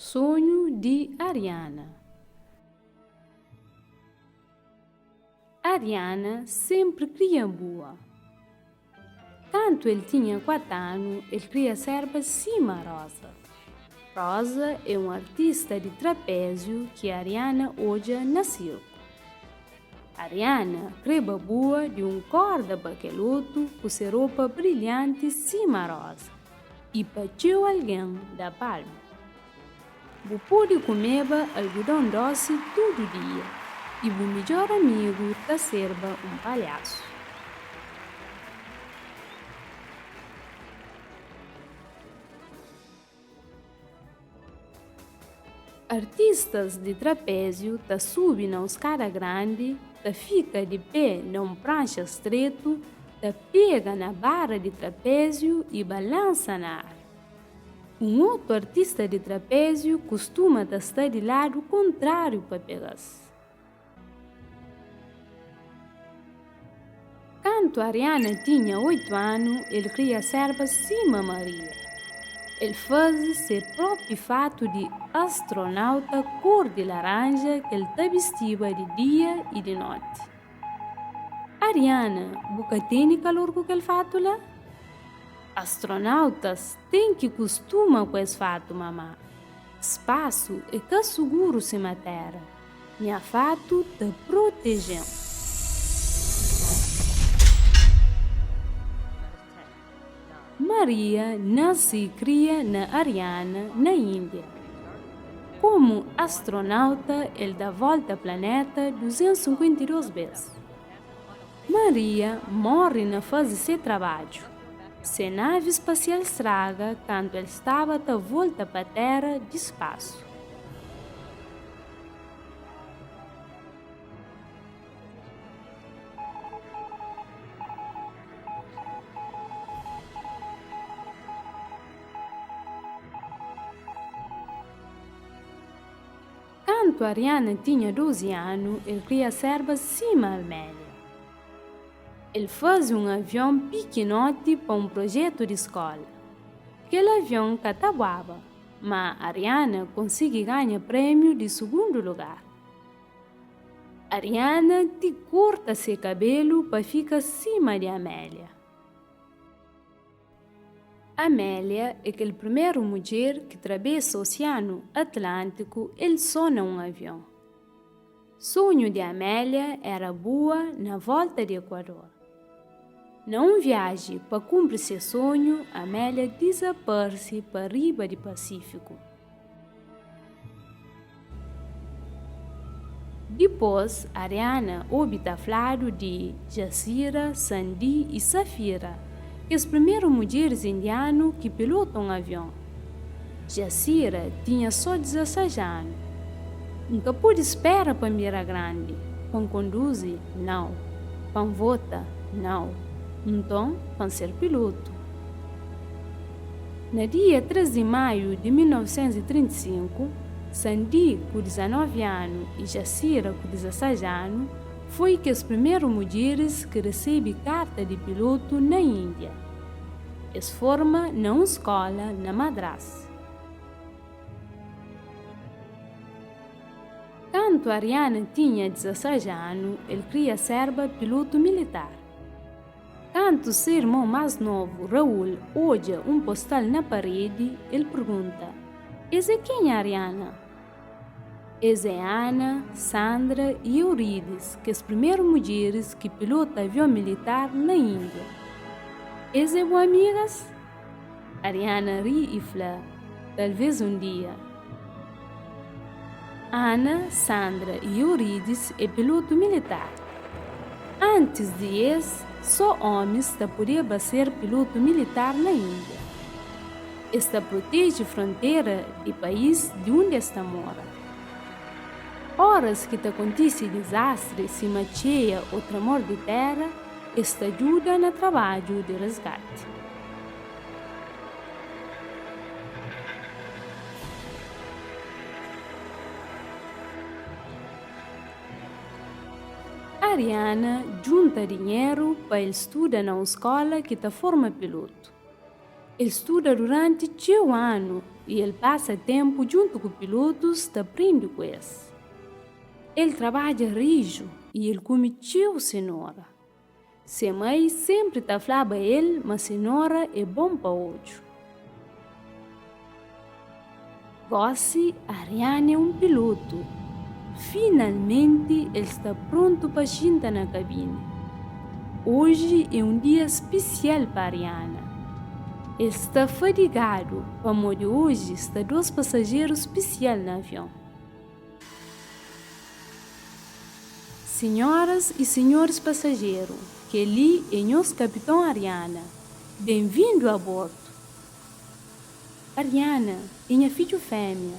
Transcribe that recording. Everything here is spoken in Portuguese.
Sonho de Ariana. Ariana sempre queria boa. Quando ele tinha 4 anos, ele queria ser cima Rosa. Rosa é um artista de trapézio que Ariana hoje nasceu. Ariana queria boa de um corda baqueloto com sua roupa brilhante cima rosa e bateu alguém da palma. Bo pôde comer algodão doce todo dia e o melhor amigo da serva um palhaço. Artistas de trapézio ta subem na escada grande, ta fica de pé num prancha estreito, ta pega na barra de trapézio e balança na ar. Um outro artista de trapézio costuma estar de lado contrário para pegar-se. Quando Ariana tinha 8 anos, ele queria ser cima Maria. Ele faz seu próprio fato de astronauta cor de laranja que ele vestia de dia e de noite. Ariana, você tem calor com aquele fato lá? Astronautas têm que costumar com esse fato, mamã. Espaço é que seguro se matéria. Minha fato te protegem. Maria nasce e cria na Ariana, na Índia. Como astronauta, ele dá volta ao planeta 252 vezes. Maria morre na fase de seu trabalho. Sua nave espacial estraga quando ele estava a volta para a Terra de espaço. Quando Ariana tinha 12 anos, ele queria ser cima Amélia. Ele fez um avião pequenote para um projeto de escola. Aquele avião catabuava, mas Ariana conseguiu ganhar prêmio de segundo lugar. Ariana te corta seu cabelo para ficar acima de Amélia. Amélia é aquela primeira mulher que atravessa o Oceano Atlântico e só num avião. Sonho de Amélia era boa na volta de Equador. Numa viagem para cumprir seu sonho, Amélia desaparece para riba do Pacífico. Depois, Ariana obta flado de Jacira, Sandy e Safira, que as primeiras mulheres indianas que pilotam um avião. Jacira tinha só 16 anos. Nunca pôde esperar para mirar grande. Para conduzir, não. Para votar, não. Então, para ser piloto. No dia 3 de maio de 1935, Sandy, com 19 anos, e Jacira, com 16 anos, foi que as primeiras mulheres que recebem carta de piloto na Índia. Eles formam numa escola na Madras. Quando Ariana tinha 16 anos, ele queria ser piloto militar. Quando seu irmão mais novo, Raul, olha um postal na parede, ele pergunta: "Esse é quem, Ariana?" Essa é Ana, Sandra e Eurides, que as primeiras mulheres que pilotam avião militar na Índia. Essa é boas amigas? Ariana ri e fala: "Talvez um dia." Ana, Sandra e Eurides é piloto militar. Antes de esse, só homens podiam ser piloto militar na Índia. Esta protege a fronteira do país de onde esta mora. Horas que acontece desastre, se macheia ou tremor de terra, esta ajuda no trabalho de resgate. Ariana junta dinheiro para ele estudar na escola que forma piloto. Ele estuda durante 2 anos e ele passa tempo junto com pilotos e aprende com eles. Ele trabalha rijo e ele come tio cenoura. Sua mãe sempre tá falando a ele, mas cenoura é bom para hoje. Gossi, Ariane é um piloto. Finalmente ele está pronto para sentar na cabine. Hoje é um dia especial para Ariana. Ele está fadigado, para hoje está 2 passageiros especiais no avião. Senhoras e senhores passageiros, que ali é nosso capitão Ariana. Bem-vindo a bordo. Ariana, minha filha fêmea,